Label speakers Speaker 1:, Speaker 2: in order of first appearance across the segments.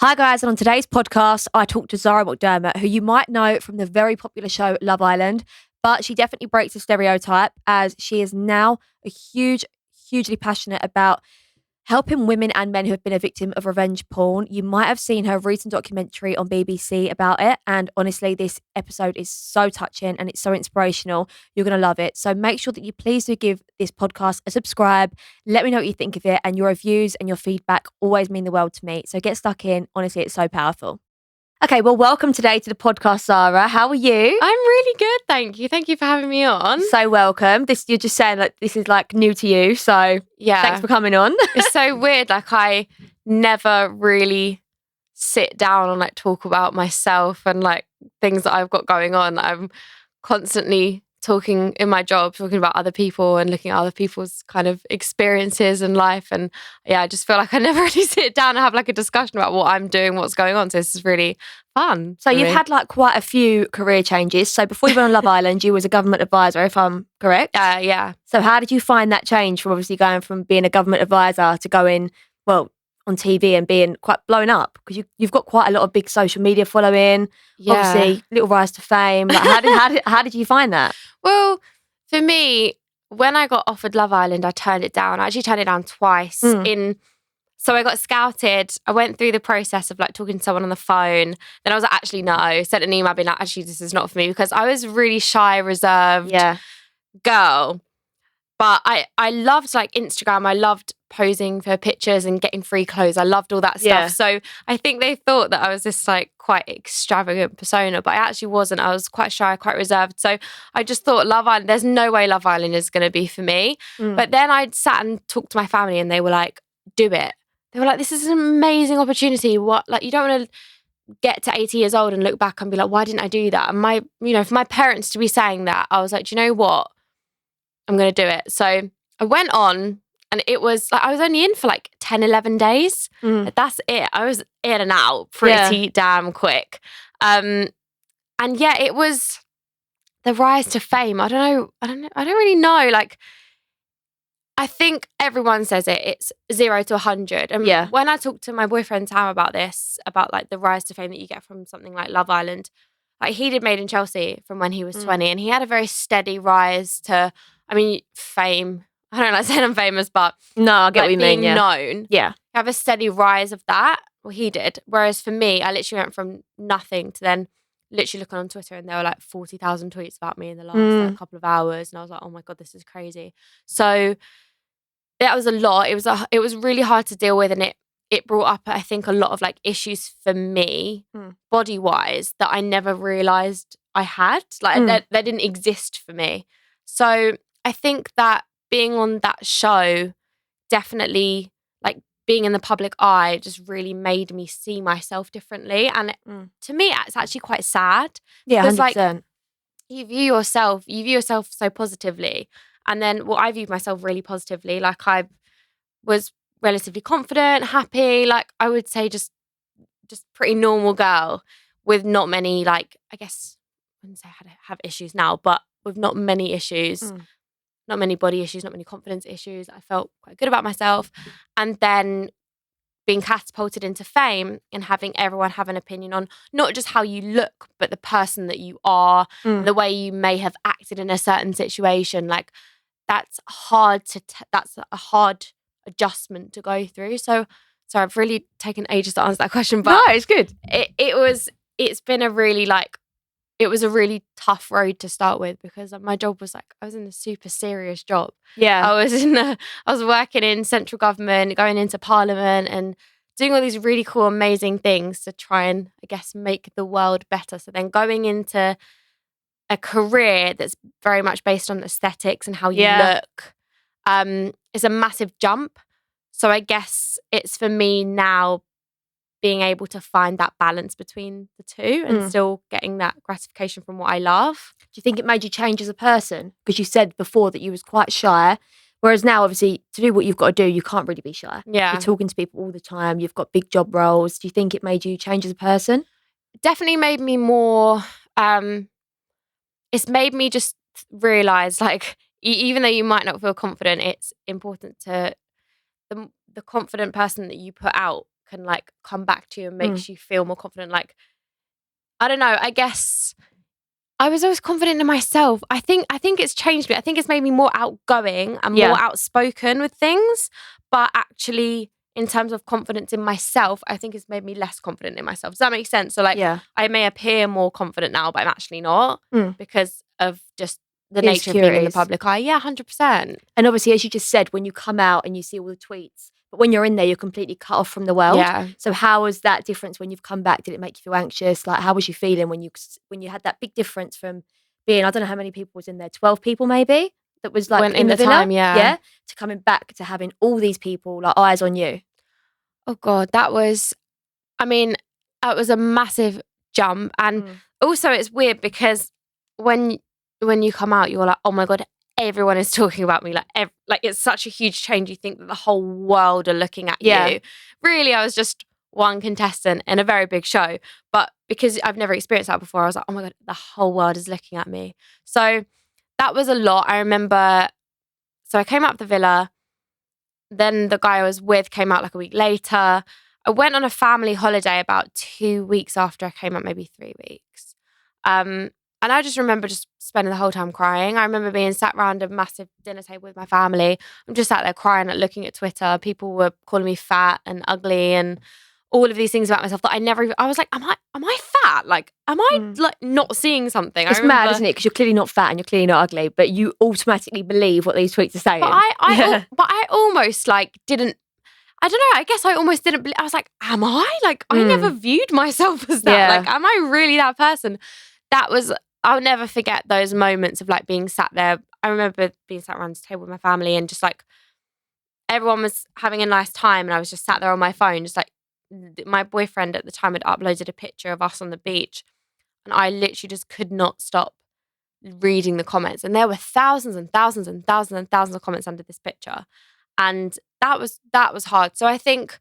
Speaker 1: Hi guys, and on today's podcast, I talked to Zara McDermott, who you might know from the very popular show Love Island, but she definitely breaks the stereotype as she is now hugely passionate about helping women and men who have been a victim of revenge porn. You might have seen her recent documentary on BBC about it, and honestly, this episode is so touching and it's so inspirational. You're going to love it. So make sure that you please do give this podcast a subscribe. Let me know what you think of it, and your reviews and your feedback always mean the world to me. So get stuck in. Honestly, it's so powerful. Okay, well, welcome today to the podcast, Zara. How are you?
Speaker 2: I'm really good, thank you. Thank you for having me on.
Speaker 1: So welcome. You're just saying like this is like new to you, so
Speaker 2: yeah,
Speaker 1: thanks for coming on.
Speaker 2: It's so weird. Like I never really sit down and like talk about myself and like things that I've got going on. I'm constantly talking in my job, talking about other people and looking at other people's kind of experiences in life. And yeah, I just feel like I never really sit down and have like a discussion about what I'm doing, what's going on. So this is really fun.
Speaker 1: So you've had like quite a few career changes. So before you went on Love Island, you was a government advisor, if I'm correct.
Speaker 2: Yeah.
Speaker 1: So how did you find that change from obviously going from being a government advisor to going, well, on TV and being quite blown up? Because you've got quite a lot of big social media following.
Speaker 2: Yeah.
Speaker 1: Obviously, little rise to fame. Like, how did you find that?
Speaker 2: Well, for me, when I got offered Love Island, I turned it down. I actually turned it down twice. So I got scouted. I went through the process of like talking to someone on the phone. Then I was like, actually, no. Sent an email being like, actually, this is not for me, because I was a really shy, reserved girl. But I loved like Instagram. I loved posing for pictures and getting free clothes. I loved all that stuff.
Speaker 1: Yeah.
Speaker 2: So I think they thought that I was this like quite extravagant persona, but I actually wasn't. I was quite shy, quite reserved. So I just thought Love Island, there's no way Love Island is going to be for me. But then I sat and talked to my family and they were like, do it. They were like, this is an amazing opportunity. What, like, you don't want to get to 80 years old and look back and be like, why didn't I do that? And for my parents to be saying that, I was like, do you know what? I'm going to do it. So I went on, and it was like, I was only in for like 10, 11 days. That's it. I was in and out pretty damn quick. And yeah, it was the rise to fame. I don't really know. Like, I think everyone says it. It's 0 to 100. And when I talked to my boyfriend Sam about this, about like the rise to fame that you get from something like Love Island, like he did Made in Chelsea from when he was 20, and he had a very steady rise to, fame. I don't like saying I'm famous, but
Speaker 1: no, I get
Speaker 2: like
Speaker 1: what you mean.
Speaker 2: Being known,
Speaker 1: yeah,
Speaker 2: have a steady rise of that. Well, he did. Whereas for me, I literally went from nothing to then literally looking on Twitter, and there were like 40,000 tweets about me in the last like, couple of hours, and I was like, oh my god, this is crazy. So that was a lot. It was really hard to deal with, and it brought up, I think, a lot of like issues for me, body wise, that I never realized I had. Like they didn't exist for me. So I think that being on that show definitely, like being in the public eye, just really made me see myself differently. And to me, it's actually quite sad.
Speaker 1: Yeah,
Speaker 2: because
Speaker 1: 100%.
Speaker 2: like you view yourself so positively. And then, well, I viewed myself really positively. Like I was relatively confident, happy. Like I would say just pretty normal girl with not many, like, I guess I wouldn't say I have issues now, but with not many issues, not many body issues, not many confidence issues. I felt quite good about myself. And then being catapulted into fame and having everyone have an opinion on not just how you look, but the person that you are, the way you may have acted in a certain situation. Like that's that's a hard adjustment to go through. So I've really taken ages to answer that question, but
Speaker 1: no, it's good.
Speaker 2: It's been a really like, it was a really tough road to start with, because my job was like, I was in a super serious job.
Speaker 1: Yeah.
Speaker 2: I was working in central government, going into parliament and doing all these really cool, amazing things to try and, I guess, make the world better. So then going into a career that's very much based on aesthetics and how you look is a massive jump. So I guess it's for me now being able to find that balance between the two and still getting that gratification from what I love.
Speaker 1: Do you think it made you change as a person? Because you said before that you was quite shy, whereas now, obviously, to do what you've got to do, you can't really be shy.
Speaker 2: Yeah.
Speaker 1: You're talking to people all the time. You've got big job roles. Do you think it made you change as a person?
Speaker 2: Definitely made me more... it's made me just realise, like, even though you might not feel confident, it's important to... The confident person that you put out can like come back to you and makes you feel more confident. Like, I don't know, I guess I was always confident in myself. I think it's changed me. I think it's made me more outgoing and more outspoken with things. But actually, in terms of confidence in myself, I think it's made me less confident in myself. Does that make sense? So like, I may appear more confident now, but I'm actually not because of just the nature of being in the public eye. Yeah, 100%.
Speaker 1: And obviously, as you just said, when you come out and you see all the tweets, but when you're in there, you're completely cut off from the world.
Speaker 2: Yeah.
Speaker 1: So how was that difference when you've come back? Did it make you feel anxious? Like, how was you feeling when you had that big difference from being, I don't know how many people was in there, 12 people maybe? That was like
Speaker 2: When
Speaker 1: in the villa?
Speaker 2: time, yeah.
Speaker 1: To coming back to having all these people like eyes on you.
Speaker 2: Oh God, that was a massive jump. And also it's weird because when you come out, you're like, oh my God, everyone is talking about me. Like it's such a huge change. You think that the whole world are looking at you. Really, I was just one contestant in a very big show. But because I've never experienced that before, I was like, oh my God, the whole world is looking at me. So that was a lot. I remember, so I came out of the villa. Then the guy I was with came out like a week later. I went on a family holiday about 2 weeks after I came out, maybe 3 weeks. And I just remember just spending the whole time crying. I remember being sat around a massive dinner table with my family. I'm just sat there crying, like, looking at Twitter. People were calling me fat and ugly and all of these things about myself that I was like, am I fat? Like, am I like not seeing something?
Speaker 1: It's mad, isn't it? Because you're clearly not fat and you're clearly not ugly, but you automatically believe what these tweets are saying.
Speaker 2: But I almost like didn't. I don't know. I guess I almost didn't believe. I was like, am I? Like, I never viewed myself as that. Like, am I really that person? I'll never forget those moments of like being sat there. I remember being sat around the table with my family and just like everyone was having a nice time and I was just sat there on my phone, just like my boyfriend at the time had uploaded a picture of us on the beach and I literally just could not stop reading the comments. And there were thousands and thousands and thousands and thousands of comments under this picture. And that was hard. So I think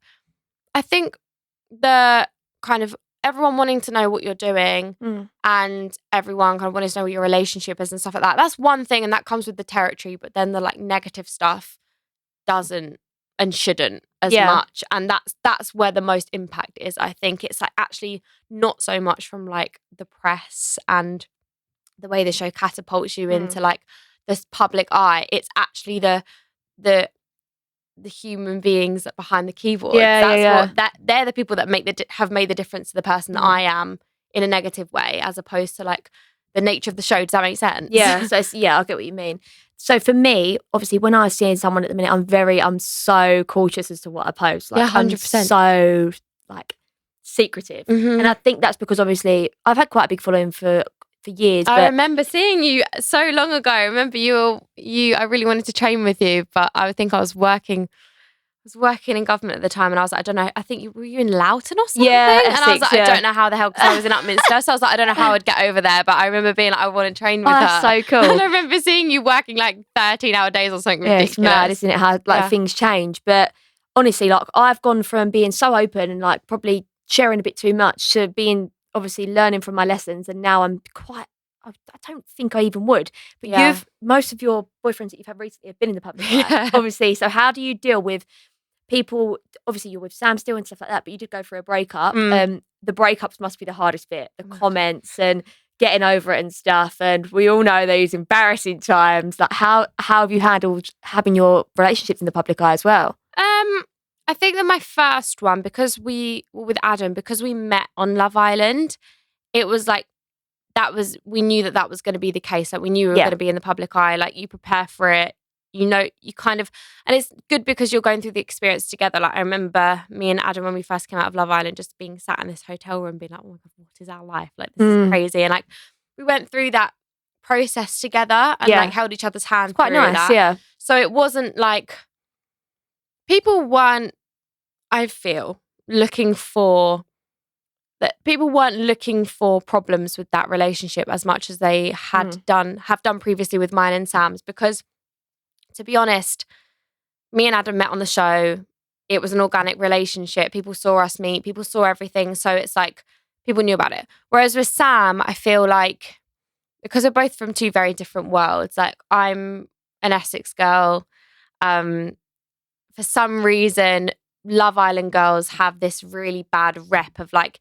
Speaker 2: the kind of everyone wanting to know what you're doing and everyone kind of wanting to know what your relationship is and stuff like that. That's one thing and that comes with the territory, but then the like negative stuff doesn't and shouldn't as much. And that's where the most impact is. I think it's like actually not so much from like the press and the way the show catapults you into like this public eye. It's actually the human beings that behind the keyboard. They're the people that have made the difference to the person that I am in a negative way, as opposed to like the nature of the show. Does that make sense?
Speaker 1: Yeah. So I get what you mean. So for me, obviously, when I was seeing someone at the minute, I'm so cautious as to what I post. Like,
Speaker 2: 100%.
Speaker 1: I'm so like secretive, and I think that's because obviously I've had quite a big following for years.
Speaker 2: I remember seeing you so long ago. I remember I really wanted to train with you, but I think I was working in government at the time and I was like, I don't know, I think were you in Loughton or something?
Speaker 1: Yeah,
Speaker 2: and I was like, I don't know how the hell, because I was in Upminster. So I was like, I don't know how I'd get over there. But I remember being like, I want to train with her.
Speaker 1: That's so cool.
Speaker 2: And I remember seeing you working like 13-hour days or something ridiculous.
Speaker 1: It's mad, isn't it, how like things change. But honestly, like I've gone from being so open and like probably sharing a bit too much to being obviously learning from my lessons, and now I'm quite, I don't think I even would. But most of your boyfriends that you've had recently have been in the public eye, obviously. So how do you deal with people? Obviously, you're with Sam still and stuff like that, but you did go through a breakup. The breakups must be the hardest bit, the comments and getting over it and stuff. And we all know those embarrassing times. Like, how have you handled having your relationships in the public eye as well?
Speaker 2: I think that my first one, because we were with Adam, because we met on Love Island, it was like, we knew that was going to be the case. Like, we knew we were going to be in the public eye. Like, you prepare for it, you know, you kind of, and it's good because you're going through the experience together. Like, I remember me and Adam, when we first came out of Love Island, just being sat in this hotel room being like, oh my God, what is our life? Like, this is crazy. And like, we went through that process together and like held each other's hands.
Speaker 1: Quite nice,
Speaker 2: that.
Speaker 1: yeah.
Speaker 2: So it wasn't like, people weren't looking for problems with that relationship as much as they have done previously with mine and Sam's, because to be honest, me and Adam met on the show. It was an organic relationship. People saw us meet, people saw everything. So it's like people knew about it. Whereas with Sam, I feel like because we're both from two very different worlds, like I'm an Essex girl. For some reason, Love Island girls have this really bad rep of like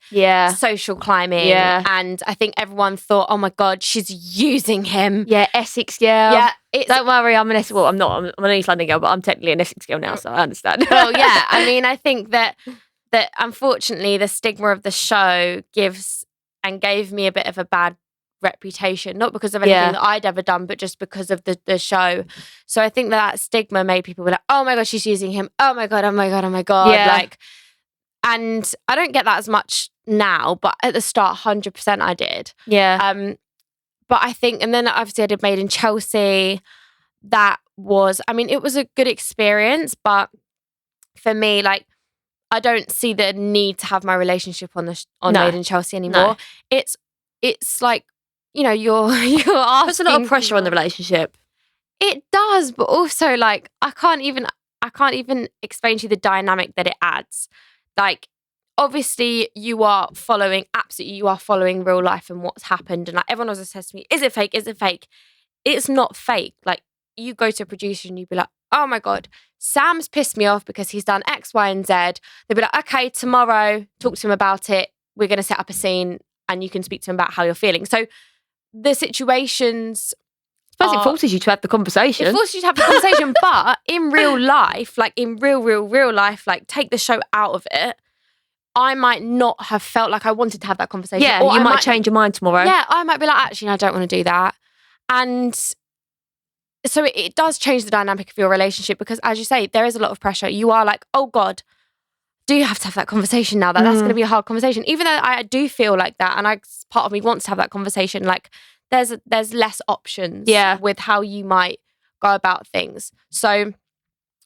Speaker 2: social climbing.
Speaker 1: Yeah.
Speaker 2: And I think everyone thought, oh my God, she's using him.
Speaker 1: Yeah, Essex girl.
Speaker 2: Yeah.
Speaker 1: Don't worry, I'm an Essex. Well, I'm not. I'm an East London girl, but I'm technically an Essex girl now, so I understand.
Speaker 2: Well, yeah. I mean, I think that unfortunately the stigma of the show gave me a bit of a bad reputation, not because of anything that I'd ever done, but just because of the show. So I think that stigma made people be like, oh my God, she's using him. Oh my God, oh my God, oh my God.
Speaker 1: Yeah.
Speaker 2: Like, and I don't get that as much now, but at the start, 100% I did.
Speaker 1: Yeah.
Speaker 2: But I think, and then obviously I did Made in Chelsea. That was, I mean, it was a good experience, but for me, like, I don't see the need to have my relationship on Made in Chelsea anymore. No. It's like, you know, you're asking.
Speaker 1: Puts a lot of pressure on the relationship.
Speaker 2: It does, but also like I can't even explain to you the dynamic that it adds. Like, obviously you are following real life and what's happened, and like everyone always says to me, is it fake? Is it fake? It's not fake. Like, you go to a producer and you'd be like, oh my God, Sam's pissed me off because he's done X, Y, and Z. They'd be like, okay, tomorrow, talk to him about it. We're going to set up a scene and you can speak to him about how you're feeling. So the situations...
Speaker 1: I suppose it forces you to have the conversation.
Speaker 2: It forces you to have the conversation, but in real life, like in real life, like take the show out of it, I might not have felt like I wanted to have that conversation.
Speaker 1: Yeah, or you might change your mind tomorrow.
Speaker 2: Yeah, I might be like, actually, I don't want to do that. And so it does change the dynamic of your relationship because, as you say, there is a lot of pressure. You are like, oh God, do you have to have that conversation now? That's going to be a hard conversation. Even though I do feel like that, and part of me wants to have that conversation, like there's less options with how you might go about things. So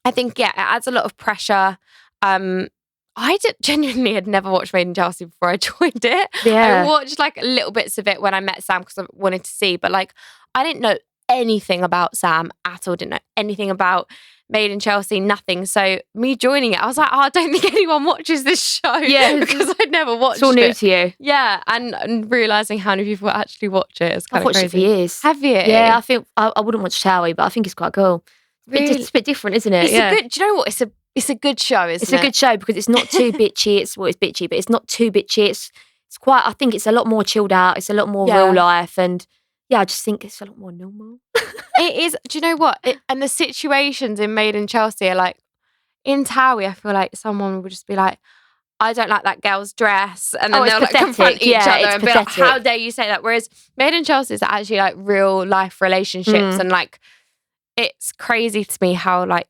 Speaker 2: I think, it adds a lot of pressure. I genuinely had never watched Made in Chelsea before I joined it.
Speaker 1: Yeah.
Speaker 2: I watched like little bits of it when I met Sam because I wanted to see, but like I didn't know anything about Sam at all, didn't know anything about Made in Chelsea, nothing. So me joining it, I was like, I don't think anyone watches this show.
Speaker 1: Yeah.
Speaker 2: Because I'd never watched it.
Speaker 1: It's all new to you.
Speaker 2: Yeah. And realising how many people actually watch it is kind
Speaker 1: I've
Speaker 2: of crazy.
Speaker 1: watched it for years.
Speaker 2: Have you?
Speaker 1: Yeah, I think I wouldn't watch Towie, but I think it's quite cool. It's a bit different, isn't it?
Speaker 2: Do you know what? It's a good show, isn't it?
Speaker 1: It's a good show because it's not too bitchy. It's bitchy, but it's not too bitchy. It's quite, I think it's a lot more chilled out. It's a lot more real life. And yeah, I just think it's a lot more normal.
Speaker 2: It is. Do you know what? And the situations in Made in Chelsea are like, in Towie, I feel like someone would just be like, I don't like that girl's dress. And then they'll like confront each other and be like, how dare you say that? Whereas Made in Chelsea is actually like real life relationships. And like, it's crazy to me how like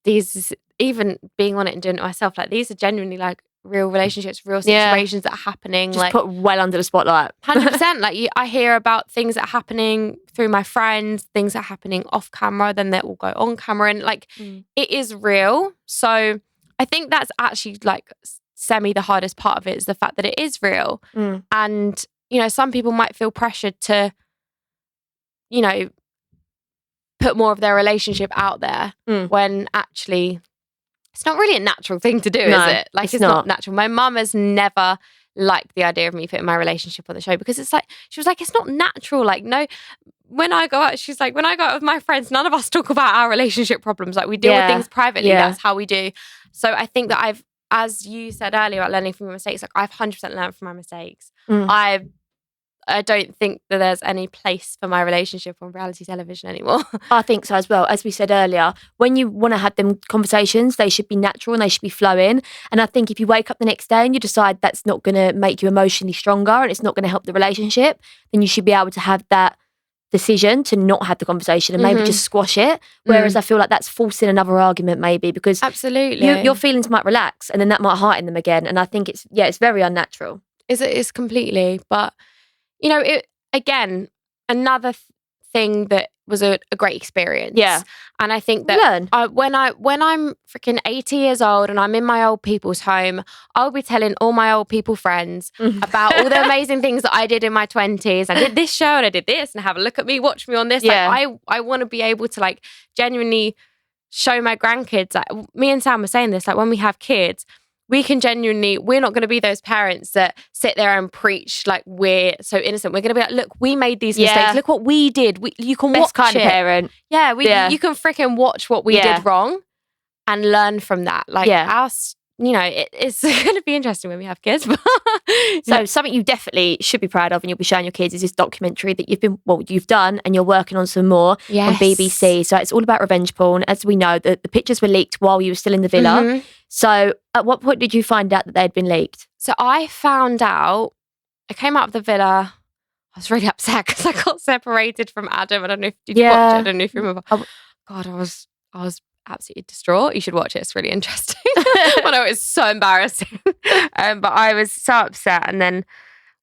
Speaker 2: these, even being on it and doing it myself, like these are genuinely like real relationships, real situations that are happening.
Speaker 1: Just
Speaker 2: like
Speaker 1: put well under the spotlight.
Speaker 2: 100%. Like I hear about things that are happening through my friends, things that are happening off camera, then that will go on camera. And like, it is real. So I think that's actually like the hardest part of it is the fact that it is real. And, you know, some people might feel pressured to, you know, put more of their relationship out there when actually it's not really a natural thing to do, is it? Like, it's not natural. My mum has never liked the idea of me putting my relationship on the show because it's like, she was like, it's not natural. Like, no, when I go out, she's like, when I go out with my friends, none of us talk about our relationship problems. Like, we deal with things privately. That's how we do. So I think that as you said earlier about learning from your mistakes, like I've 100% learned from my mistakes. I don't think that there's any place for my relationship on reality television anymore.
Speaker 1: I think so as well. As we said earlier, when you want to have them conversations, they should be natural and they should be flowing. And I think if you wake up the next day and you decide that's not going to make you emotionally stronger and it's not going to help the relationship, then you should be able to have that decision to not have the conversation and maybe just squash it. Whereas I feel like that's forcing another argument maybe because
Speaker 2: absolutely
Speaker 1: your feelings might relax and then that might heighten them again. And I think it's very unnatural.
Speaker 2: It's completely, but you know, again, another thing that was a great experience.
Speaker 1: Yeah.
Speaker 2: And I think that when I'm freaking 80 years old and I'm in my old people's home, I'll be telling all my old people friends about all the amazing things that I did in my 20s. I did this show and I did this and have a look at me, watch me on this.
Speaker 1: Yeah.
Speaker 2: Like, I want to be able to like genuinely show my grandkids. Like, me and Sam were saying this, like when we have kids, we're not going to be those parents that sit there and preach like we're so innocent. We're going to be like, look, we made these mistakes. Look what we did. You can
Speaker 1: Best
Speaker 2: watch
Speaker 1: kind of parent.
Speaker 2: Yeah, you can freaking watch what we did wrong and learn from that. Like
Speaker 1: Yeah.
Speaker 2: us, it's going to be interesting when we have kids.
Speaker 1: So something you definitely should be proud of and you'll be showing your kids is this documentary that you've done and you're working on some more on BBC. So it's all about revenge porn. As we know, the pictures were leaked while you were still in the villa.
Speaker 2: Mm-hmm.
Speaker 1: So at what point did you find out that they had been leaked?
Speaker 2: So I found out, I came out of the villa, I was really upset because I got separated from Adam. I don't know if you watch it. I don't know if you remember. God, I was absolutely distraught. You should watch it. It's really interesting. I know it's so embarrassing. But I was so upset and then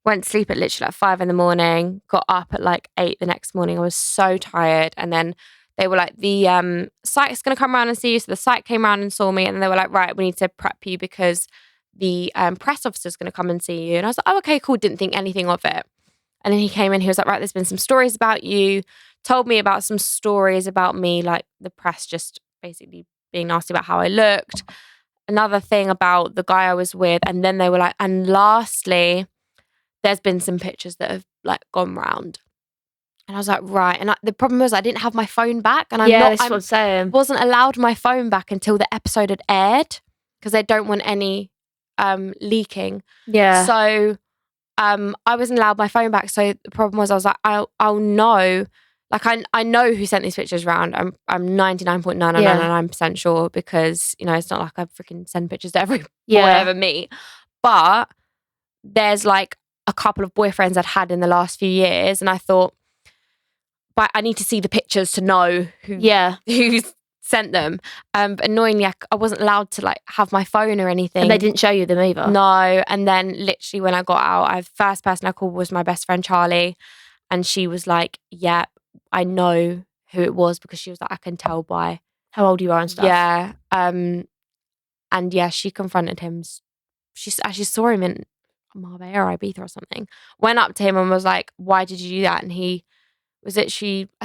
Speaker 2: went to sleep at literally like 5 a.m, got up at like 8 the next morning. I was so tired. And then they were like, the site's going to come around and see you. So the site came around and saw me and they were like, right, we need to prep you because the press officer's going to come and see you. And I was like, oh, okay, cool. Didn't think anything of it. And then he came in, he was like, right, there's been some stories about you. Told me about some stories about me, like the press just basically being nasty about how I looked. Another thing about the guy I was with. And then they were like, and lastly, there's been some pictures that have like gone round. And I was like, right. And the problem was I didn't have my phone back. And
Speaker 1: that's what I'm saying.
Speaker 2: Wasn't allowed my phone back until the episode had aired because they don't want any leaking.
Speaker 1: Yeah.
Speaker 2: So I wasn't allowed my phone back. So the problem was I was like, I'll know. Like I know who sent these pictures around. I'm 99.9999% sure because, it's not like I freaking send pictures to every boy I ever meet. But there's like a couple of boyfriends I'd had in the last few years. And I thought, but I need to see the pictures to know who sent them. But annoyingly, I wasn't allowed to like have my phone or anything.
Speaker 1: And they didn't show you them either?
Speaker 2: No. And then literally when I got out, the first person I called was my best friend, Charlie. And she was like, yeah, I know who it was because she was like, I can tell by
Speaker 1: how old you are and stuff.
Speaker 2: Yeah. And yeah, she confronted him. She actually saw him in Marbella or Ibiza or something. Went up to him and was like, why did you do that? And he was I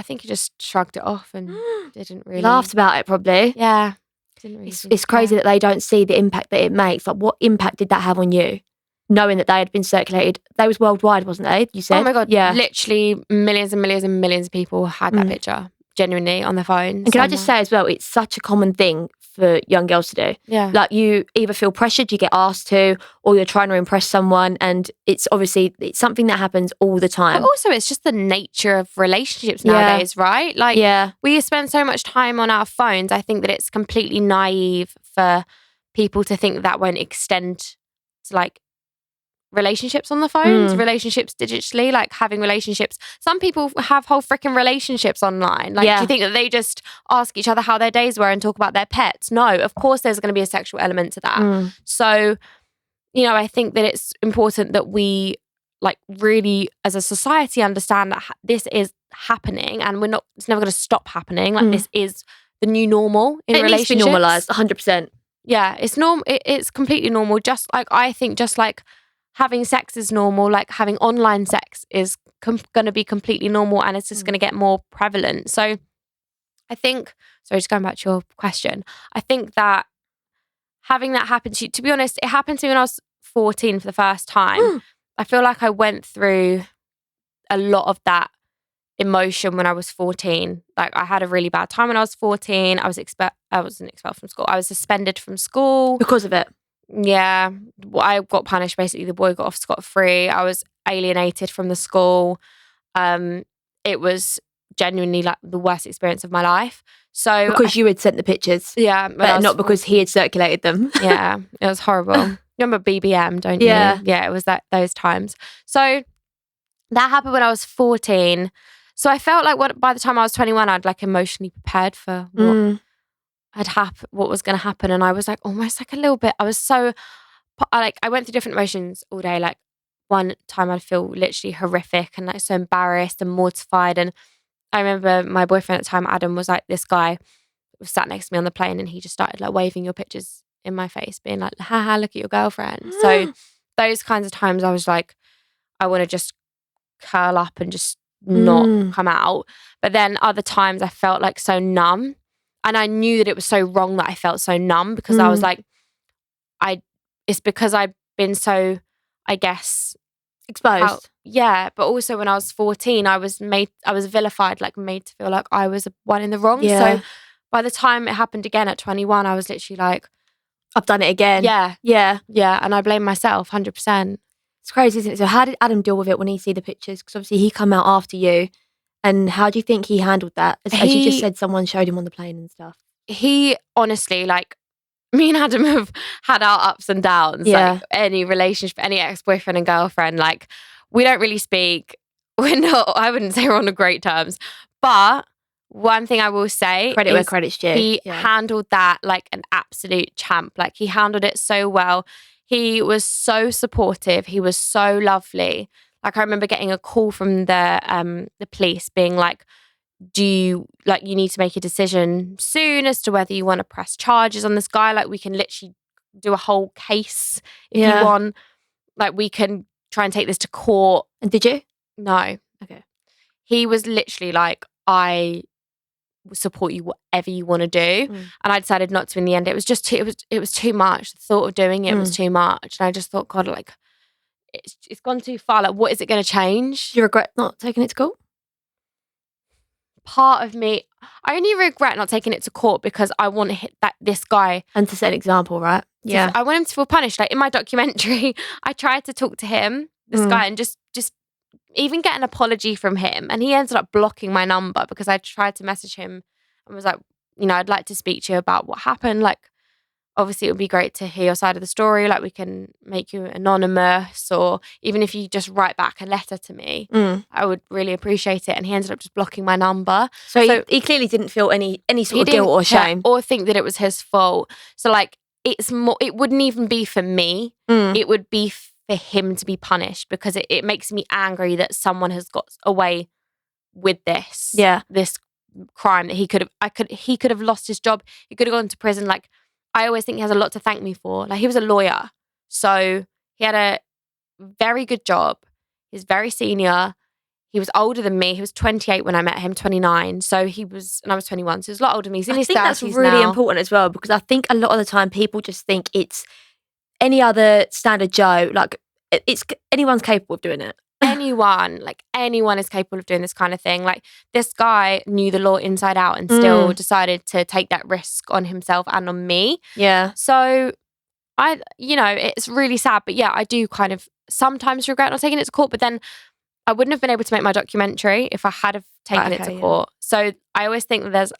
Speaker 2: think he just shrugged it off and didn't really.
Speaker 1: Laughed about it probably.
Speaker 2: Yeah. Didn't really
Speaker 1: it's crazy that they don't see the impact that it makes. Like what impact did that have on you? Knowing that they had been circulated. They was worldwide, wasn't they? You said?
Speaker 2: Oh my God.
Speaker 1: Yeah.
Speaker 2: Literally millions and millions and millions of people had that picture genuinely on their phones.
Speaker 1: And can I just say as well, it's such a common thing for young girls to do.
Speaker 2: Yeah.
Speaker 1: Like you either feel pressured, you get asked to, or you're trying to impress someone. And it's something that happens all the time.
Speaker 2: But also it's just the nature of relationships nowadays, right? Like we spend so much time on our phones. I think that it's completely naive for people to think that won't extend to like relationships on the phones, relationships digitally, like having relationships. Some people have whole freaking relationships online. Like, do you think that they just ask each other how their days were and talk about their pets? No, of course there's going to be a sexual element to that. So, I think that it's important that we like really as a society understand that this is happening and it's never going to stop happening. Like this is the new normal in relationships.
Speaker 1: It needs to be normalised, 100%.
Speaker 2: Yeah, it's completely normal. Just like I think just like having sex is normal, like having online sex is going to be completely normal and it's just going to get more prevalent. So I think, sorry, just going back to your question, I think that having that happen to be honest, it happened to me when I was 14 for the first time. I feel like I went through a lot of that emotion when I was 14. Like I had a really bad time when I was 14. I wasn't expelled from school. I was suspended from school.
Speaker 1: Because of it?
Speaker 2: Yeah, I got punished. Basically, the boy got off scot-free. I was alienated from the school. It was genuinely like the worst experience of my life. So
Speaker 1: because you had sent the pictures,
Speaker 2: but
Speaker 1: not because he had circulated them.
Speaker 2: Yeah, it was horrible. You remember BBM, don't you? Yeah, it was those times. So that happened when I was 14. So I felt like by the time I was 21, I'd like emotionally prepared for what was going to happen. And I was like almost like a little bit, I was so like I went through different emotions all day. Like one time I'd feel literally horrific and like so embarrassed and mortified. And I remember my boyfriend at the time, Adam, was like this guy was sat next to me on the plane and he just started like waving your pictures in my face, being like, haha, look at your girlfriend. So those kinds of times I was like, I want to just curl up and just not come out. But then other times I felt like so numb. And I knew that it was so wrong that I felt so numb because I was like, it's because I've been so, I guess,
Speaker 1: exposed.
Speaker 2: But also when I was 14, I was vilified, like made to feel like I was the one in the wrong. So by the time it happened again at 21, I was literally like,
Speaker 1: I've done it again.
Speaker 2: Yeah.
Speaker 1: Yeah.
Speaker 2: And I blame myself 100%.
Speaker 1: It's crazy, isn't it? So how did Adam deal with it when he see the pictures? Because obviously he come out after you. And how do you think he handled that? As you just said, someone showed him on the plane and stuff.
Speaker 2: He honestly, like, me and Adam have had our ups and downs.
Speaker 1: Yeah.
Speaker 2: Like any relationship, any ex-boyfriend and girlfriend, like, we don't really speak. We're not, I wouldn't say we're on great terms. But one thing I will say
Speaker 1: Credit
Speaker 2: is
Speaker 1: where credit's due.
Speaker 2: He handled that like an absolute champ. Like, he handled it so well. He was so supportive. He was so lovely. Like, I remember getting a call from the police being like, you need to make a decision soon as to whether you want to press charges on this guy. Like, we can literally do a whole case if you want. Like, we can try and take this to court.
Speaker 1: And did you?
Speaker 2: No.
Speaker 1: Okay.
Speaker 2: He was literally like, I will support you whatever you want to do. And I decided not to in the end. It was just too, it was too much. The thought of doing it was too much. And I just thought, God, like, it's gone too far. Like, what is it going to change?
Speaker 1: Do you regret not taking it to court?
Speaker 2: Part of me, I only regret not taking it to court because I want to hit this guy.
Speaker 1: And to set an example, right? Yeah.
Speaker 2: I want him to feel punished. Like, in my documentary, I tried to talk to him, this guy, and just even get an apology from him. And he ended up blocking my number because I tried to message him and was like, I'd like to speak to you about what happened. Like, obviously, it would be great to hear your side of the story. Like, we can make you anonymous, or even if you just write back a letter to me, I would really appreciate it. And he ended up just blocking my number.
Speaker 1: So he clearly didn't feel any sort of guilt or shame,
Speaker 2: or think that it was his fault. So, like, it's more. It wouldn't even be for me. It would be for him to be punished, because it makes me angry that someone has got away with this.
Speaker 1: Yeah.
Speaker 2: This crime that he could have lost his job. He could have gone to prison. Like, I always think he has a lot to thank me for. Like, he was a lawyer. So he had a very good job. He's very senior. He was older than me. He was 28 when I met him, 29. So he was, and I was 21. So he was a lot older than me. He's in his 30s now.
Speaker 1: I think that's really important as well, because I think a lot of the time people just think it's any other standard Joe. Like, it's anyone's capable of doing it.
Speaker 2: Anyone is capable of doing this kind of thing. Like, this guy knew the law inside out and still decided to take that risk on himself and on me.
Speaker 1: Yeah.
Speaker 2: So it's really sad. But yeah, I do kind of sometimes regret not taking it to court, but then I wouldn't have been able to make my documentary if I had have taken it to court. So I always think that there's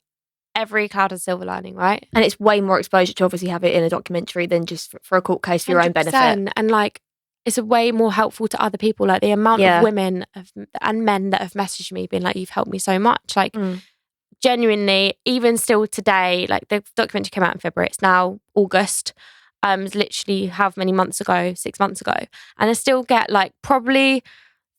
Speaker 2: every cloud has a silver lining, right?
Speaker 1: And it's way more exposure to obviously have it in a documentary than just for a court case for your own benefit.
Speaker 2: And like, it's way more helpful to other people. Like, the amount of women and men that have messaged me being like, you've helped me so much. Like, genuinely, even still today, like, the documentary came out in February. It's now August. Literally how many months ago? 6 months ago. And I still get like probably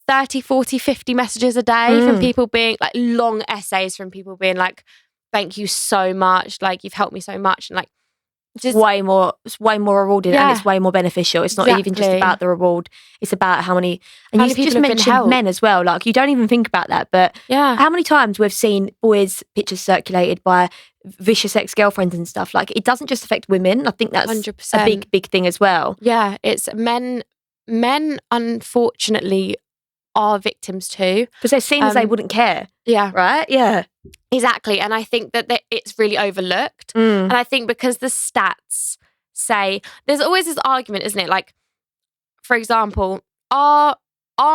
Speaker 2: 30, 40, 50 messages a day from people being like, long essays from people being like, thank you so much. Like, you've helped me so much. And like,
Speaker 1: just it's way more rewarding and it's way more beneficial. It's not even just about the reward. It's about how many, and you just mentioned men as well. Like, you don't even think about that, but how many times we've seen boys' pictures circulated by vicious ex-girlfriends and stuff. Like, it doesn't just affect women. I think that's 100%. a big thing as well.
Speaker 2: Yeah, it's men unfortunately are victims too,
Speaker 1: because they're seen as they wouldn't care.
Speaker 2: Yeah.
Speaker 1: Right? Yeah.
Speaker 2: Exactly. And I think that it's really overlooked. And I think because the stats say, there's always this argument, isn't it? Like, for example, are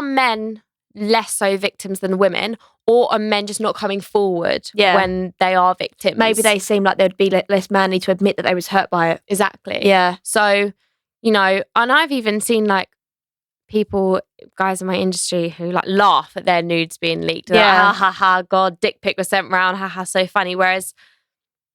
Speaker 2: men less so victims than women, or are men just not coming forward when they are victims?
Speaker 1: Maybe they seem like they'd be less manly to admit that they was hurt by it.
Speaker 2: Exactly.
Speaker 1: Yeah.
Speaker 2: So, and I've even seen like guys in my industry who like laugh at their nudes being leaked. Like, ha ha ha, God, dick pic was sent around, ha ha, so funny. Whereas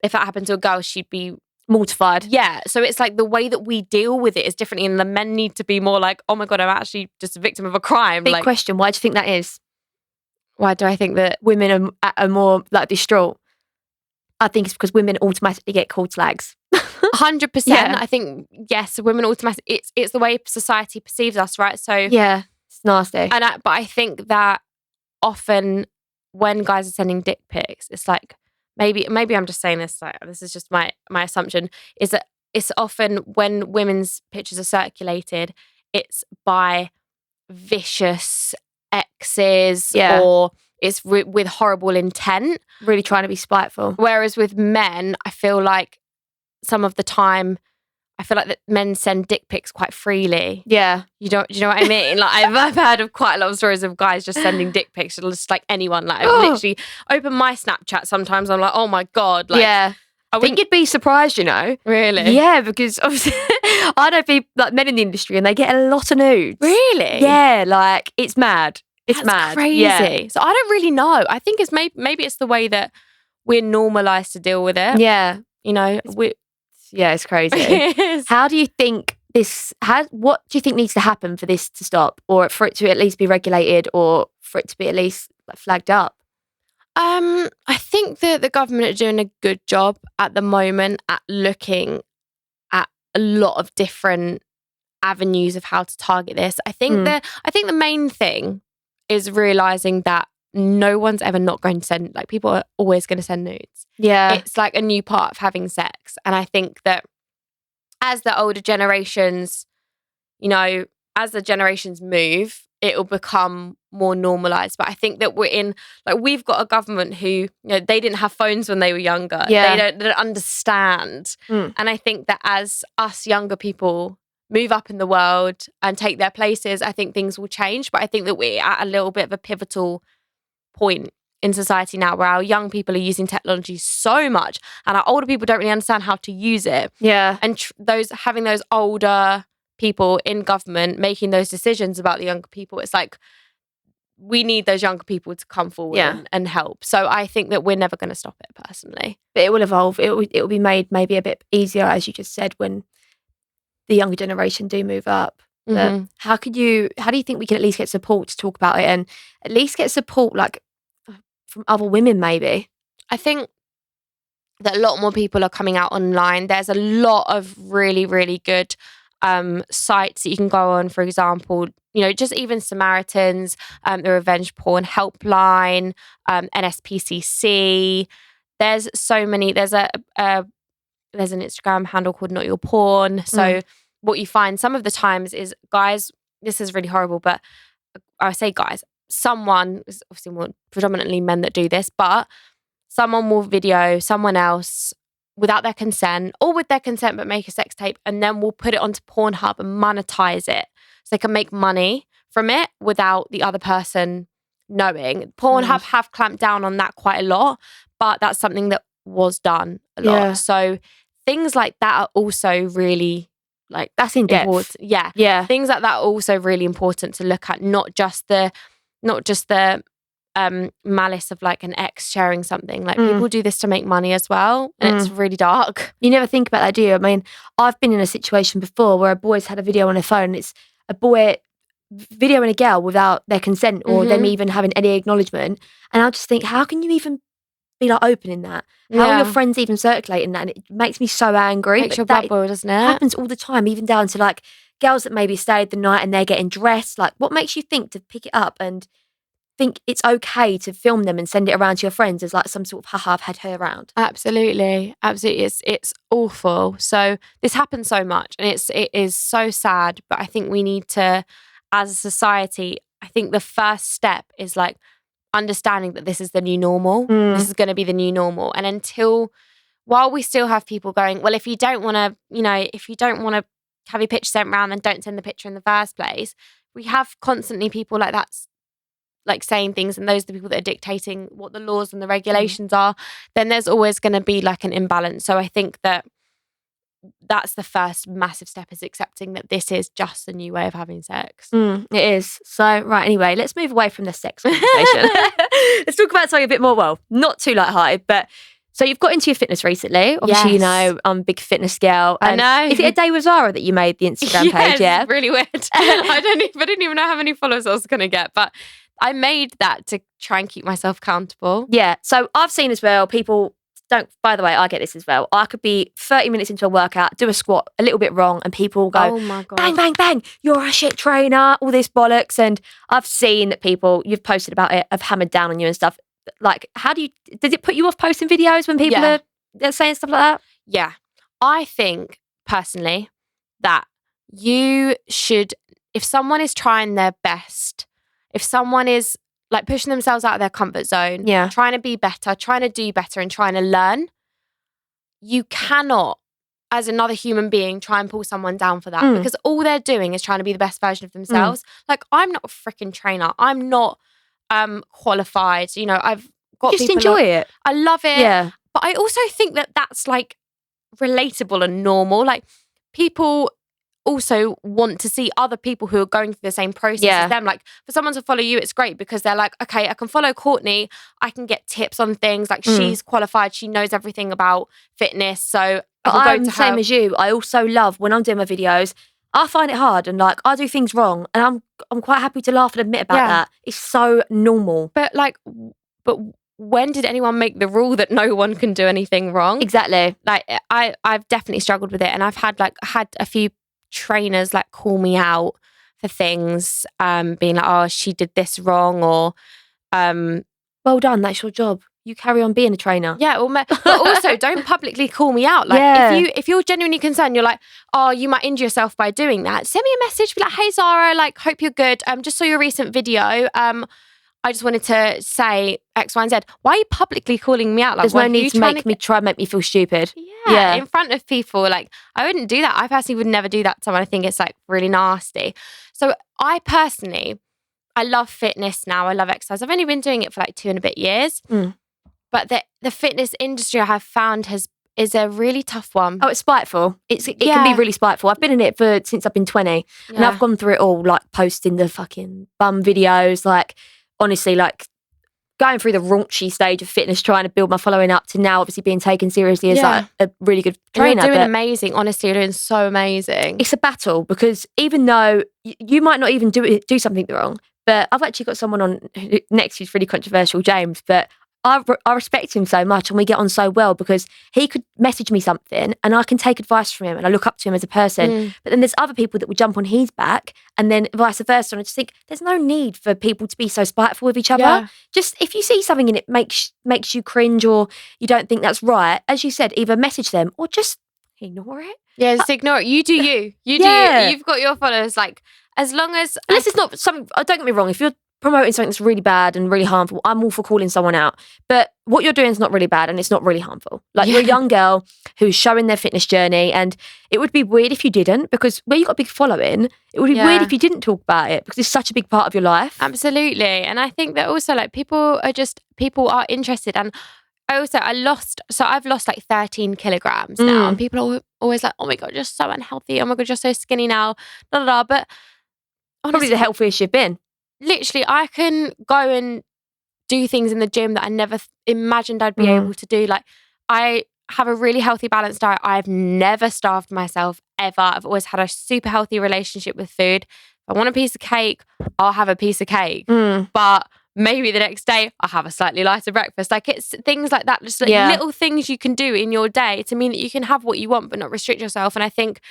Speaker 2: if that happened to a girl, she'd be
Speaker 1: mortified.
Speaker 2: Yeah. So it's like the way that we deal with it is differently, and the men need to be more like, oh my God, I'm actually just a victim of a crime.
Speaker 1: Big question. Why do you think that is?
Speaker 2: Why do I think that
Speaker 1: women are more like distraught? I think it's because women automatically get called slags.
Speaker 2: 100%. Yeah. I think, yes, women automatically, it's the way society perceives us, right? So
Speaker 1: yeah, it's nasty.
Speaker 2: But I think that often when guys are sending dick pics, it's like, maybe I'm just saying this, like, this is just my assumption, is that it's often when women's pictures are circulated, it's by vicious exes or it's with horrible intent.
Speaker 1: Really trying to be spiteful.
Speaker 2: Whereas with men, I feel like some of the time, I feel like that men send dick pics quite freely.
Speaker 1: Yeah.
Speaker 2: Do you know what I mean? Like I've heard of quite a lot of stories of guys just sending dick pics to just like anyone. Like I've literally opened my Snapchat sometimes. I'm like, oh my God. Like,
Speaker 1: yeah. I think you'd be surprised,
Speaker 2: Really?
Speaker 1: Yeah, because obviously I know people like men in the industry and they get a lot of nudes.
Speaker 2: Really?
Speaker 1: Yeah, like it's mad. It's
Speaker 2: That's
Speaker 1: mad.
Speaker 2: crazy.
Speaker 1: Yeah.
Speaker 2: So I don't really know. I think it's maybe it's the way that we're normalized to deal with it.
Speaker 1: Yeah. It's crazy. How do you think what do you think needs to happen for this to stop, or for it to at least be regulated, or for it to be at least like, flagged up?
Speaker 2: I think that the government are doing a good job at the moment at looking at a lot of different avenues of how to target this. I think the main thing is realizing that no one's ever not going to send, like, people are always going to send nudes.
Speaker 1: Yeah.
Speaker 2: It's like a new part of having sex. And I think that as the older generations, as the generations move, it will become more normalized. But I think that we've got a government who, they didn't have phones when they were younger.
Speaker 1: Yeah.
Speaker 2: They don't understand. And I think that as us younger people move up in the world and take their places, I think things will change. But I think that we're at a little bit of a pivotal point in society now where our young people are using technology so much and our older people don't really understand how to use it.
Speaker 1: Yeah.
Speaker 2: And having those older people in government making those decisions about the younger people, it's like we need those younger people to come forward and help. So I think that we're never going to stop it, personally.
Speaker 1: But it will evolve. It will be made maybe a bit easier, as you just said, when the younger generation do move up. But how do you think we can at least get support to talk about it, and at least get support like from other women maybe?
Speaker 2: I think that a lot more people are coming out online. There's a lot of really, really good sites that you can go on. For example, just even Samaritans, the Revenge Porn Helpline, NSPCC. There's so many. There's an Instagram handle called Not Your Porn. So what you find some of the times is guys, this is really horrible, but I say guys, someone, it's obviously more predominantly men that do this, but someone will video someone else without their consent or with their consent but make a sex tape, and then we'll put it onto Pornhub and monetize it so they can make money from it without the other person knowing. Pornhub have clamped down on that quite a lot, but that's something that was done a lot.
Speaker 1: Yeah.
Speaker 2: So things like that are also really
Speaker 1: that's in depth.
Speaker 2: Yeah. Things like that are also really important to look at, not just the malice of like an ex sharing something. Like people do this to make money as well, and it's really dark.
Speaker 1: You never think about that, do you? I mean, I've been in a situation before where a boy's had a video on their phone, and it's a boy videoing a girl without their consent or them even having any acknowledgement, and I'll just think, how can you even be like opening that? How are your friends even circulating that? And it makes me so angry.
Speaker 2: Makes your blood boil, doesn't it?
Speaker 1: Happens all the time, even down to like girls that maybe stayed the night and they're getting dressed. Like, what makes you think to pick it up and think it's okay to film them and send it around to your friends as like some sort of haha, I've had her around?
Speaker 2: Absolutely. It's awful. So this happens so much, and it is so sad. But I think we need to, as a society, I think the first step is like understanding that this is the new normal. This is going to be the new normal. And while we still have people going, well, if you don't want to have your picture sent around, then don't send the picture in the first place. We have constantly people like that, like saying things, and those are the people that are dictating what the laws and the regulations are. Then there's always going to be like an imbalance. So I think that that's the first massive step, is accepting that this is just a new way of having sex.
Speaker 1: It is. So, right, anyway, let's move away from the sex conversation. Let's talk about something a bit more, well, not too lighthearted, but so you've got into your fitness recently. Obviously, I'm a big fitness girl.
Speaker 2: I know.
Speaker 1: Is it a day with Zara that you made the Instagram page? Yeah,
Speaker 2: it's really weird. I didn't even know how many followers I was going to get, but I made that to try and keep myself accountable.
Speaker 1: Yeah. So I've seen as well, people don't, by the way, I get this as well. I could be 30 minutes into a workout, do a squat a little bit wrong, and people go,
Speaker 2: oh my God,
Speaker 1: bang, bang, bang, you're a shit trainer, all this bollocks. And I've seen that people, you've posted about it, have hammered down on you and stuff. Like, does it put you off posting videos when people are saying stuff like that?
Speaker 2: Yeah. I think, personally, that you should, if someone is trying their best, if someone is like pushing themselves out of their comfort zone, trying to be better, trying to do better, and trying to learn. You cannot, as another human being, try and pull someone down for that because all they're doing is trying to be the best version of themselves. Like, I'm not a freaking trainer. I'm not qualified. You know, I've got
Speaker 1: just
Speaker 2: people
Speaker 1: enjoy it.
Speaker 2: I love it.
Speaker 1: Yeah.
Speaker 2: But I also think that that's like relatable and normal. Like, people also want to see other people who are going through the same process as them. Like, for someone to follow you, it's great because they're like, okay, I can follow Courtney. I can get tips on things. Like, she's qualified. She knows everything about fitness. So
Speaker 1: I'm the same as you. I also love when I'm doing my videos, I find it hard and like I do things wrong and I'm quite happy to laugh and admit about that. It's so normal.
Speaker 2: But when did anyone make the rule that no one can do anything wrong?
Speaker 1: Exactly.
Speaker 2: Like, I've definitely struggled with it, and I've had a few trainers like call me out for things, being like, oh, she did this wrong, or
Speaker 1: well done, that's your job. You carry on being a trainer.
Speaker 2: Yeah, but also don't publicly call me out. Like, if you're genuinely concerned, you're like, oh, you might injure yourself by doing that. Send me a message, be like, hey Zara, like, hope you're good. Just saw your recent video. I just wanted to say X, Y, and Z. Why are you publicly calling me out? Like,
Speaker 1: there's no need to make me feel stupid.
Speaker 2: Yeah, in front of people. Like, I wouldn't do that. I personally would never do that to someone. I think it's like really nasty. So I love fitness now. I love exercise. I've only been doing it for like 2 and a bit years. But the fitness industry, I have found, is a really tough one.
Speaker 1: Oh, it's spiteful. It can be really spiteful. I've been in it since I've been 20. And I've gone through it all, like posting the fucking bum videos, like honestly, like going through the raunchy stage of fitness, trying to build my following up to now obviously being taken seriously as like a really good trainer.
Speaker 2: You're doing amazing. Honestly, you're doing so amazing.
Speaker 1: It's a battle because even though you might not even do something wrong, but I've actually got someone on next who's really controversial, James, but I respect him so much and we get on so well because he could message me something and I can take advice from him and I look up to him as a person. But then there's other people that will jump on his back and then vice versa. And I just think there's no need for people to be so spiteful with each other. Yeah. Just if you see something and it makes you cringe or you don't think that's right, as you said, either message them or just ignore it.
Speaker 2: Yeah, just ignore it. You do you. You do you. You've got your followers. Like, as long as...
Speaker 1: Unless it's not something... Don't get me wrong. If you're promoting something that's really bad and really harmful, I'm all for calling someone out. But what you're doing is not really bad and it's not really harmful. Like, you're a young girl who's showing their fitness journey and it would be weird if you didn't, because where you got a big following, it would be weird if you didn't talk about it because it's such a big part of your life.
Speaker 2: Absolutely. And I think that also, like, people are interested. And I've lost like 13 kilograms now, and people are always like, oh my God, you're so unhealthy. Oh my God, you're so skinny now. Da, da, da. But honestly,
Speaker 1: probably the healthiest you've been.
Speaker 2: Literally, I can go and do things in the gym that I never imagined I'd be able to do. Like, I have a really healthy, balanced diet. I've never starved myself ever. I've always had a super healthy relationship with food. If I want a piece of cake, I'll have a piece of cake. But maybe the next day I'll have a slightly lighter breakfast. Like, it's things like that, just like little things you can do in your day to mean that you can have what you want but not restrict yourself. And I think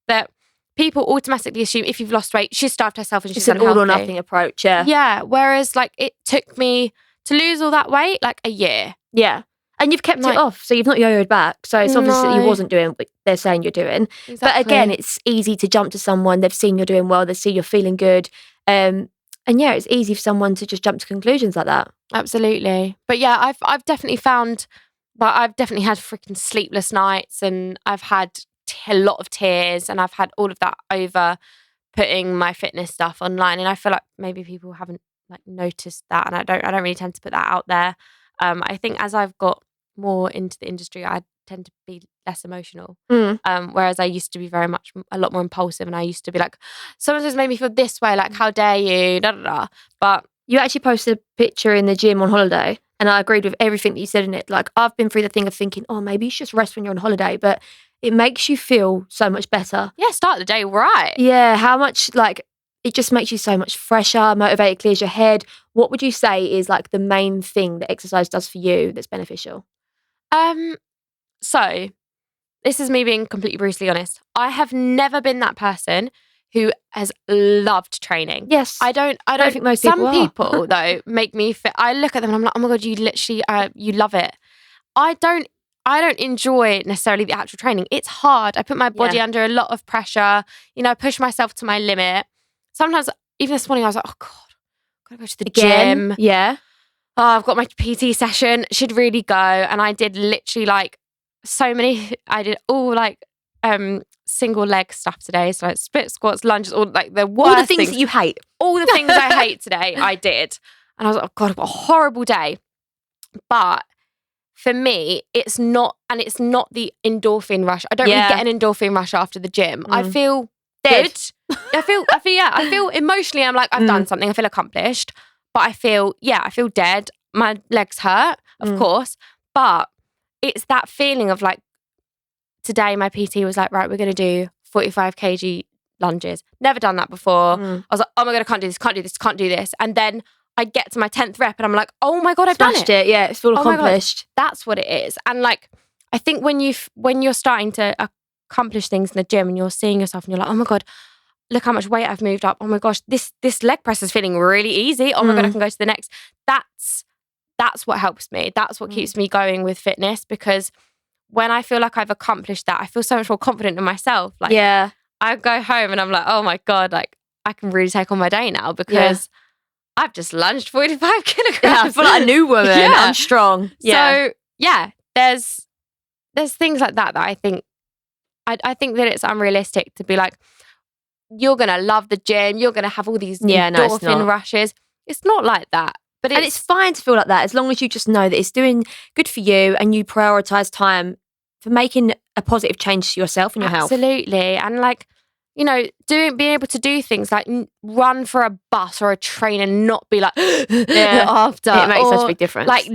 Speaker 2: that people automatically assume if you've lost weight, she's starved herself and she's unhealthy.
Speaker 1: It's an all or nothing approach,
Speaker 2: Yeah, whereas like it took me to lose all that weight like a year.
Speaker 1: Yeah. And you've kept it off, so you've not yo-yoed back. So it's obvious that you wasn't doing what they're saying you're doing. Exactly. But again, it's easy to jump to someone, they've seen you're doing well, they see you're feeling good. And yeah, it's easy for someone to just jump to conclusions like that.
Speaker 2: Absolutely. But yeah, I've definitely found, but I've definitely had freaking sleepless nights, and I've had a lot of tears, and I've had all of that over putting my fitness stuff online. And I feel like maybe people haven't like noticed that, and I don't really tend to put that out there. I think as I've got more into the industry, I tend to be less emotional. Whereas I used to be a lot more impulsive, and I used to be like, someone has made me feel this way, like, how dare you, da da da. But
Speaker 1: you actually posted a picture in the gym on holiday, and I agreed with everything that you said in it. Like, I've been through the thing of thinking, oh, maybe you should just rest when you're on holiday, but it makes you feel so much better.
Speaker 2: Yeah, start the day right.
Speaker 1: Yeah, how much, like, it just makes you so much fresher, motivated, clears your head. What would you say is like the main thing that exercise does for you that's beneficial?
Speaker 2: So this is me being completely brutally honest. I have never been that person who has loved training.
Speaker 1: Yes.
Speaker 2: I don't
Speaker 1: think most people
Speaker 2: are. Some people though make me fit. I look at them and I'm like, oh my God, you literally, you love it. I don't enjoy necessarily the actual training. It's hard. I put my body under a lot of pressure. You know, I push myself to my limit. Sometimes, even this morning, I was like, oh God, gotta go to the
Speaker 1: Again?
Speaker 2: gym.
Speaker 1: Yeah.
Speaker 2: Oh, I've got my PT session. Should really go. And I did literally like so many. I did all like single leg stuff today. So like split squats, lunges, all like the worst
Speaker 1: All the things that you hate.
Speaker 2: All the things I hate today, I did. And I was like, oh God, I've got a horrible day. But for me, it's not the endorphin rush. I don't really get an endorphin rush after the gym. I feel
Speaker 1: dead.
Speaker 2: Good. I feel emotionally, I'm like, I've done something. I feel accomplished. But I feel dead. My legs hurt, of course. But it's that feeling of like, today my PT was like, right, we're going to do 45 kg lunges. Never done that before. I was like, oh my God, I can't do this, can't do this. And then I get to my 10th rep and I'm like, oh my God, I've done it.
Speaker 1: Yeah, it's all accomplished.
Speaker 2: That's what it is. And like, I think when you're starting to accomplish things in the gym and you're seeing yourself and you're like, oh my God, look how much weight I've moved up. Oh my gosh, this leg press is feeling really easy. Oh my God, I can go to the next. That's what helps me. That's what keeps me going with fitness, because when I feel like I've accomplished that, I feel so much more confident in myself. Like, I go home and I'm like, oh my God, like I can really take on my day now because I've just lunged 45 kilograms.
Speaker 1: Yeah, I feel like a new woman. I'm strong.
Speaker 2: So there's things like that I think that it's unrealistic to be like, you're going to love the gym, you're going to have all these endorphin rushes. It's not like that. But
Speaker 1: it's fine to feel like that as long as you just know that it's doing good for you and you prioritise time for making a positive change to yourself and your health.
Speaker 2: Absolutely. And like, you know, being able to do things like run for a bus or a train and not be like after.
Speaker 1: It makes such a big difference.
Speaker 2: Like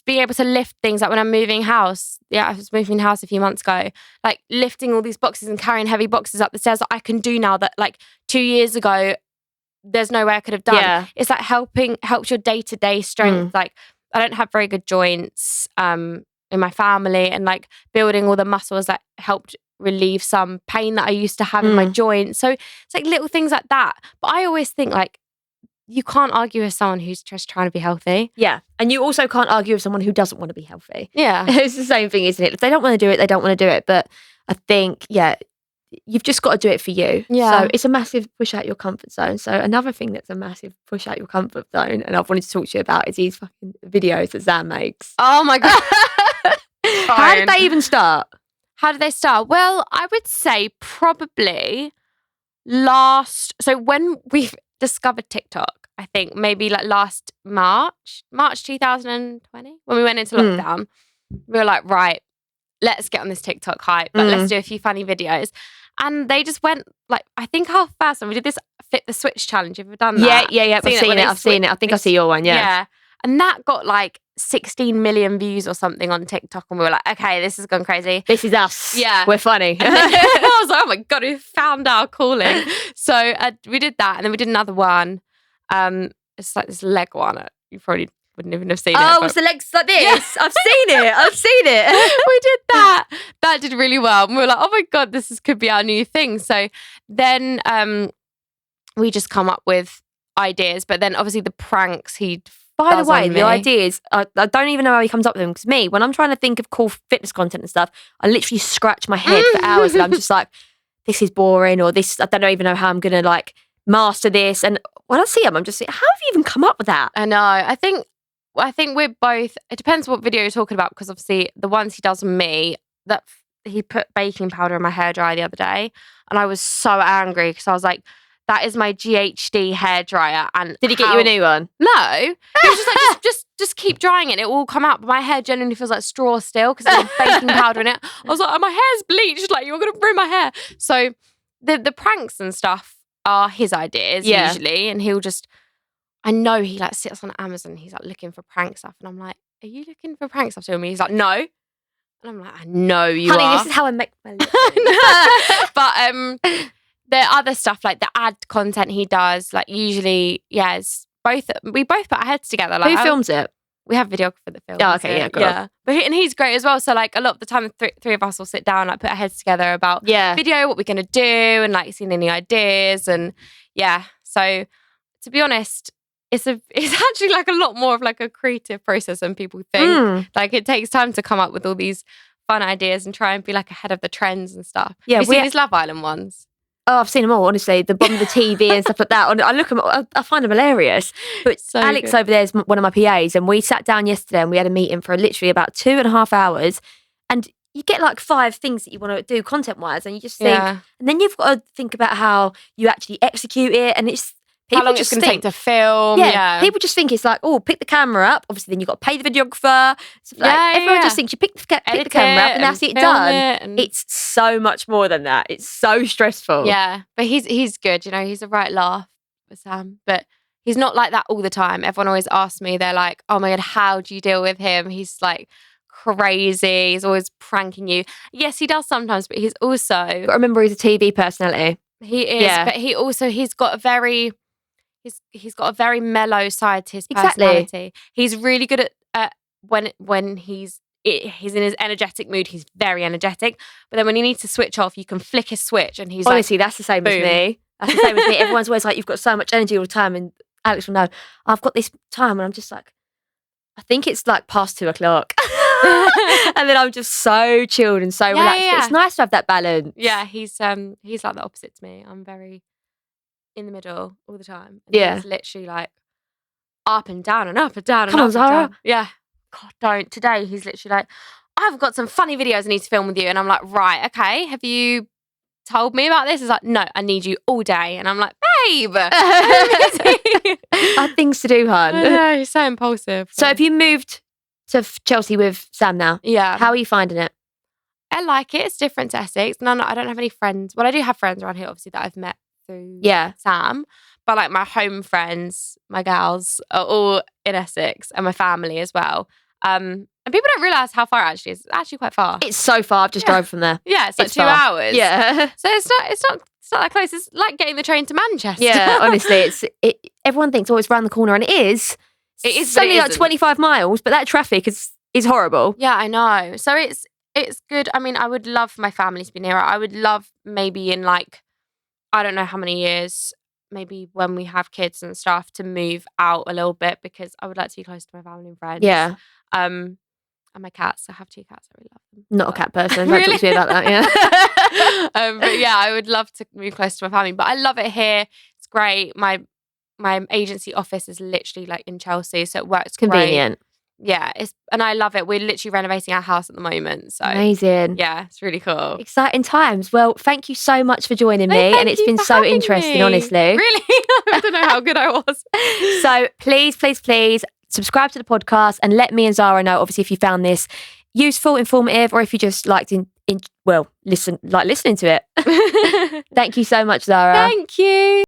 Speaker 2: being able to lift things, like when I'm moving house. Yeah, I was moving house a few months ago. Like lifting all these boxes and carrying heavy boxes up the stairs that I can do now that like 2 years ago there's no way I could have done.
Speaker 1: Yeah.
Speaker 2: It's like helps your day-to-day strength. Like I don't have very good joints in my family, and like building all the muscles that helped relieve some pain that I used to have in my joints. So it's like little things like that. But I always think like you can't argue with someone who's just trying to be healthy.
Speaker 1: Yeah. And you also can't argue with someone who doesn't want to be healthy.
Speaker 2: Yeah.
Speaker 1: It's the same thing, isn't it? If they don't want to do it, they don't want to do it. But I think, you've just got to do it for you.
Speaker 2: Yeah.
Speaker 1: So it's a massive push out your comfort zone. So another thing that's a massive push out your comfort zone, and I've wanted to talk to you about, is these fucking videos that Zara makes.
Speaker 2: Oh my God.
Speaker 1: How did they even start?
Speaker 2: How did they start? Well, I would say probably so when we discovered TikTok, I think maybe like last March 2020, when we went into lockdown, we were like, right, let's get on this TikTok hype, but let's do a few funny videos. And they just went like, I think our first one, we did this Flip the Switch challenge. Have you done that?
Speaker 1: Yeah. I've seen it. I think I see your one. Yeah.
Speaker 2: And that got like 16 million views or something on TikTok. And we were like, okay, this has gone crazy.
Speaker 1: This is us.
Speaker 2: Yeah.
Speaker 1: We're funny.
Speaker 2: I was like, oh my God, we found our calling. So we did that. And then we did another one. It's like this leg one. You probably wouldn't even have seen it.
Speaker 1: Oh, it's the legs like this. Yeah. I've seen it.
Speaker 2: We did that. That did really well. And we were like, oh my God, could be our new thing. So then we just come up with ideas. But then obviously the pranks
Speaker 1: By the way, the ideas, I don't even know how he comes up with them, because me, when I'm trying to think of cool fitness content and stuff, I literally scratch my head for hours and I'm just like, this is boring, or this, I don't even know how I'm going to like master this. And when I see them, I'm just like, how have you even come up with that?
Speaker 2: I know. I think we're both, it depends what video you're talking about, because obviously the ones he does with me, that he put baking powder in my hairdryer the other day, and I was so angry because I was like, that is my GHD hairdryer. And
Speaker 1: did he get you a new one?
Speaker 2: No. He was just like, just keep drying it. It will all come out. But my hair genuinely feels like straw still because there's baking powder in it. I was like, oh, my hair's bleached. Like, you're going to ruin my hair. So the pranks and stuff are his ideas usually. And I know he like sits on Amazon. He's like looking for prank stuff. And I'm like, are you looking for prank stuff to me? He's like, no. And I'm like, I know you
Speaker 1: Honey,
Speaker 2: are.
Speaker 1: this is how I make my living.
Speaker 2: But the other stuff, like the ad content he does, like usually, we both put our heads together. Like,
Speaker 1: who films it?
Speaker 2: We have videographer that films
Speaker 1: Oh, okay,
Speaker 2: it. Yeah. And he's great as well. So like a lot of the time, the three of us will sit down, like put our heads together about video, what we're going to do, and like seeing any ideas. And so to be honest, it's actually like a lot more of like a creative process than people think. Like it takes time to come up with all these fun ideas and try and be like ahead of the trends and stuff.
Speaker 1: Yeah,
Speaker 2: we see these Love Island ones.
Speaker 1: Oh, I've seen them all, honestly. The bottom of the TV and stuff like that. I look at them, I find them hilarious. But
Speaker 2: So
Speaker 1: Alex
Speaker 2: good.
Speaker 1: over there is one of my PAs, and we sat down yesterday and we had a meeting for literally about 2.5 hours. And you get like 5 things that you want to do content-wise, and you just think, and then you've got to think about how you actually execute it, and it's
Speaker 2: how long it's going to take to film. Yeah.
Speaker 1: People just think it's like, oh, pick the camera up. Obviously, then you've got to pay the videographer. So everyone just thinks you pick the camera up and that's it done. It's so much more than that. It's so stressful.
Speaker 2: Yeah, but he's good. You know, he's a right laugh with Sam, but he's not like that all the time. Everyone always asks me, they're like, oh my God, how do you deal with him? He's like crazy. He's always pranking you. Yes, he does sometimes, but he's also...
Speaker 1: You've got to remember he's a TV personality.
Speaker 2: He is, but he's got a very... He's got a very mellow side to his personality. He's really good at when he's in his energetic mood. He's very energetic, but then when he needs to switch off, you can flick his switch, and he's
Speaker 1: honestly,
Speaker 2: like,
Speaker 1: that's the same
Speaker 2: boom.
Speaker 1: as me. That's the same as me. Everyone's always like, you've got so much energy all the time, and Alex will know, I've got this time, and I'm just like, I think it's like past 2:00, and then I'm just so chilled and so relaxed. But it's nice to have that balance.
Speaker 2: Yeah, he's like the opposite to me. I'm very in the middle all the time. And
Speaker 1: yeah,
Speaker 2: he's literally like up and down and up and down.
Speaker 1: Come on, Zara.
Speaker 2: Yeah. God, don't. Today he's literally like, I've got some funny videos I need to film with you, and I'm like, right, okay. Have you told me about this? He's like, no, I need you all day, and I'm like, babe,
Speaker 1: I have things to do, hon.
Speaker 2: I know, he's so impulsive.
Speaker 1: So have you moved to Chelsea with Sam now?
Speaker 2: Yeah.
Speaker 1: How are you finding it?
Speaker 2: I like it. It's different to Essex. No, I don't have any friends. Well, I do have friends around here, obviously, that I've met through Sam, but like my home friends, my gals, are all in Essex, and my family as well. And people don't realise how far it actually is. It's actually quite far.
Speaker 1: It's so far. I've just drove from there.
Speaker 2: Yeah, it's like 2 hours. Yeah. So it's not that close. It's like getting the train to Manchester.
Speaker 1: Yeah, honestly, everyone thinks, oh, it's around the corner, and it is.
Speaker 2: It is
Speaker 1: only like 25 miles, but that traffic is horrible.
Speaker 2: Yeah, I know. So it's good. I mean, I would love for my family to be nearer. I would love maybe in like, I don't know how many years, maybe when we have kids and stuff, to move out a little bit, because I would like to be close to my family and friends.
Speaker 1: Yeah.
Speaker 2: And my cats. I have 2 cats. I really love them.
Speaker 1: Not a cat person. Don't talk to me about that. Yeah.
Speaker 2: But yeah, I would love to move close to my family. But I love it here. It's great. My agency office is literally like in Chelsea, so it works
Speaker 1: convenient.
Speaker 2: Great. Yeah, and I love it. We're literally renovating our house at the moment. So
Speaker 1: amazing.
Speaker 2: Yeah, it's really cool.
Speaker 1: Exciting times. Well, thank you so much for joining me, and it's been so interesting,
Speaker 2: me.
Speaker 1: honestly.
Speaker 2: Really? I don't know how good I was.
Speaker 1: So please subscribe to the podcast and let me and Zara know, obviously, if you found this useful, informative, or if you just liked listening to it. Thank you so much, Zara.
Speaker 2: Thank you.